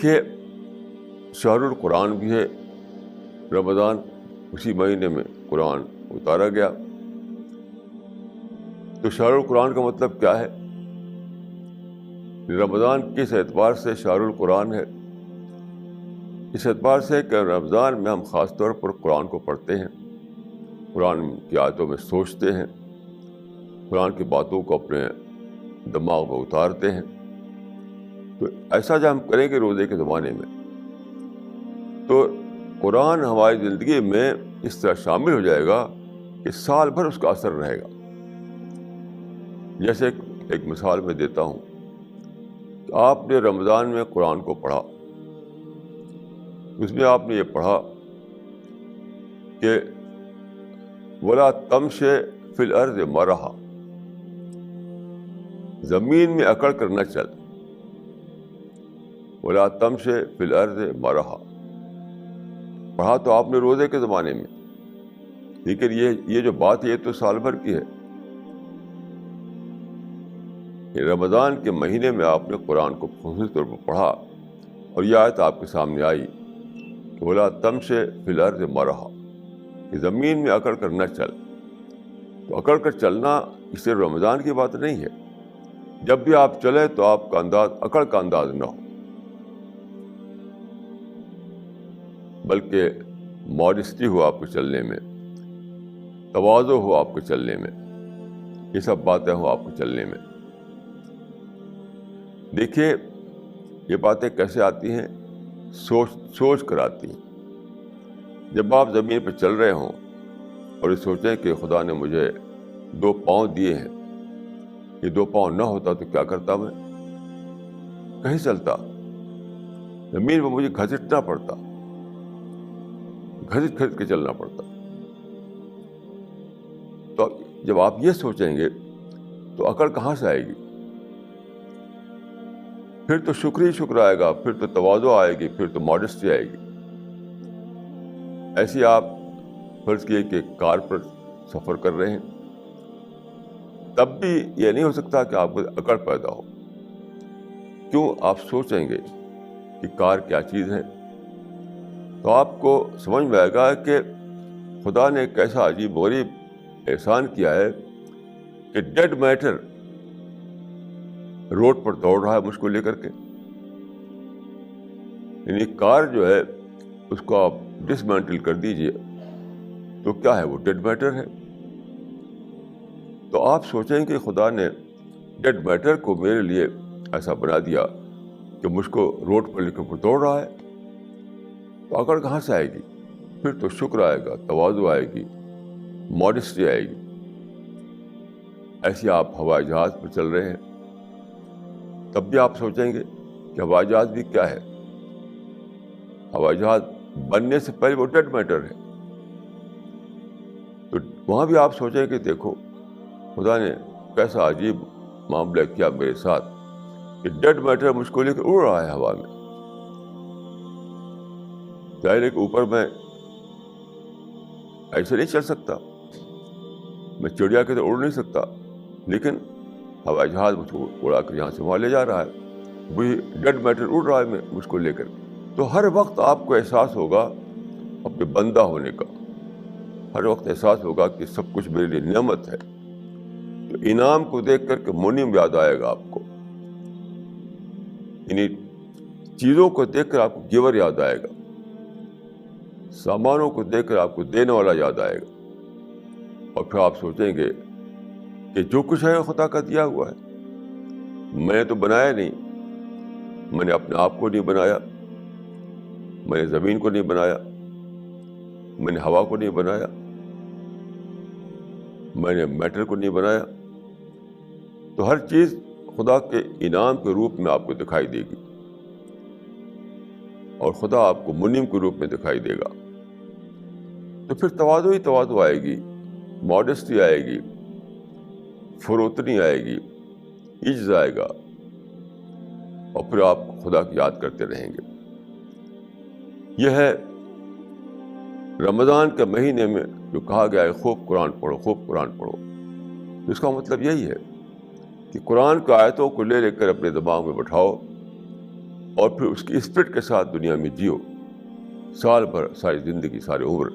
دیکھیے شہر القرآن بھی ہے رمضان، اسی مہینے میں قرآن اتارا گیا. تو شہر القرآن کا مطلب کیا ہے؟ رمضان کس اعتبار سے شہر القرآن ہے؟ اس اعتبار سے کہ رمضان میں ہم خاص طور پر قرآن کو پڑھتے ہیں، قرآن کی آیتوں میں سوچتے ہیں، قرآن کی باتوں کو اپنے دماغ میں اتارتے ہیں. تو ایسا جب ہم کریں گے روزے کے زمانے میں تو قرآن ہماری زندگی میں اس طرح شامل ہو جائے گا کہ سال بھر اس کا اثر رہے گا. جیسے ایک مثال میں دیتا ہوں کہ آپ نے رمضان میں قرآن کو پڑھا، اس میں آپ نے یہ پڑھا کہ وَلَا تَمْشِ فِي الْأَرْضِ مَرَحًا، زمین میں اکڑ کر نہ چل. وَلَا تَمْشِ فِي الْأَرْضِ مَرَحًا پڑھا تو آپ نے روزے کے زمانے میں، لیکن یہ جو بات ہے یہ تو سال بھر کی ہے. رمضان کے مہینے میں آپ نے قرآن کو خصوصی طور پر پڑھا اور یہ آیت آپ کے سامنے آئی کہ وَلَا تَمْشِ فِي الْأَرْضِ مَرَحًا، کہ زمین میں اکڑ کر نہ چل. تو اکڑ کر چلنا اس سے رمضان کی بات نہیں ہے. جب بھی آپ چلیں تو آپ کا انداز اکڑ کا انداز نہ ہو، بلکہ ماڈسٹی ہو آپ کے چلنے میں، تواضع ہو آپ کے چلنے میں، یہ سب باتیں ہوں آپ کے چلنے میں. دیکھیے یہ باتیں کیسے آتی ہیں؟ سوچ کر آتی ہیں. جب آپ زمین پہ چل رہے ہوں اور یہ سوچیں کہ خدا نے مجھے 2 پاؤں دیے ہیں، یہ 2 پاؤں نہ ہوتا تو کیا کرتا میں؟ کہیں چلتا، زمین پہ مجھے گھسٹنا پڑتا، گھسٹ کے چلنا پڑتا. تو جب آپ یہ سوچیں گے تو عقل کہاں سے آئے گی؟ پھر تو شکر ہی شکر آئے گا، پھر تو تواضع آئے گی، پھر تو ماڈسٹی آئے گی. ایسے آپ فرض کیے کہ کار پر سفر کر رہے ہیں، تب بھی یہ نہیں ہو سکتا کہ آپ کو عقل پیدا ہو. کیوں؟ آپ سوچیں گے کہ کار کیا چیز ہے، تو آپ کو سمجھ میں آئے گا کہ خدا نے ایک ایسا عجیب غریب احسان کیا ہے کہ ڈیڈ میٹر روڈ پر دوڑ رہا ہے مجھ کو لے کر کے. یعنی کار جو ہے اس کو آپ ڈسمینٹل کر دیجئے تو کیا ہے؟ وہ ڈیڈ میٹر ہے. تو آپ سوچیں کہ خدا نے ڈیڈ میٹر کو میرے لیے ایسا بنا دیا کہ مجھ کو روڈ پر لے کر دوڑ رہا ہے. تو عقل کہاں سے آئے گی؟ پھر تو شکر آئے گا، تواضع آئے گی، ماڈسٹی آئے گی. ایسے آپ ہوائی جہاز پر چل رہے ہیں، تب بھی آپ سوچیں گے کہ ہوائی جہاز بھی کیا ہے؟ ہوائی جہاز بننے سے پہلے وہ ڈیڈ میٹر ہے. تو وہاں بھی آپ سوچیں کہ دیکھو خدا نے کیسا عجیب معاملہ کیا میرے ساتھ کہ ڈیڈ میٹر مجھ کو لے کر اڑ رہا ہے ہوا میں. ظاہر ہے کہ اوپر میں ایسے نہیں چل سکتا، میں چڑیا کی طرح اڑ نہیں سکتا، لیکن ہوائی جہاز مجھ کو اڑا کر یہاں سے وہاں لے جا رہا ہے، وہی ڈیڈ میٹر اڑ رہا ہے مجھ کو لے کر. تو ہر وقت آپ کو احساس ہوگا اپنے بندہ ہونے کا، ہر وقت احساس ہوگا کہ سب کچھ میرے لیے نعمت ہے. تو انعام کو دیکھ کر کے منعم یاد آئے گا آپ کو، یعنی چیزوں کو دیکھ کر آپ کو گیور یاد آئے گا، سامانوں کو دیکھ کر آپ کو دینے والا یاد آئے گا. اور پھر آپ سوچیں گے کہ جو کچھ ہے خدا کا دیا ہوا ہے، میں نے تو بنایا نہیں، میں نے اپنے آپ کو نہیں بنایا، میں نے زمین کو نہیں بنایا، میں نے ہوا کو نہیں بنایا، میں نے میٹر کو نہیں بنایا. تو ہر چیز خدا کے انعام کے روپ میں آپ کو دکھائی دے گی، اور خدا آپ کو منعم کے روپ میں دکھائی دے گا. تو پھر تواضع ہی تواضع آئے گی، ماڈسٹی آئے گی، فروتنی آئے گی، عجز آئے گا، اور پھر آپ خدا کی یاد کرتے رہیں گے. یہ ہے رمضان کے مہینے میں جو کہا گیا ہے خوب قرآن پڑھو، خوب قرآن پڑھو. اس کا مطلب یہی ہے کہ قرآن کی آیتوں کو لے کر اپنے دماغ میں بٹھاؤ اور پھر اس کی اسپرٹ کے ساتھ دنیا میں جیو، سال بھر، ساری زندگی، ساری عمر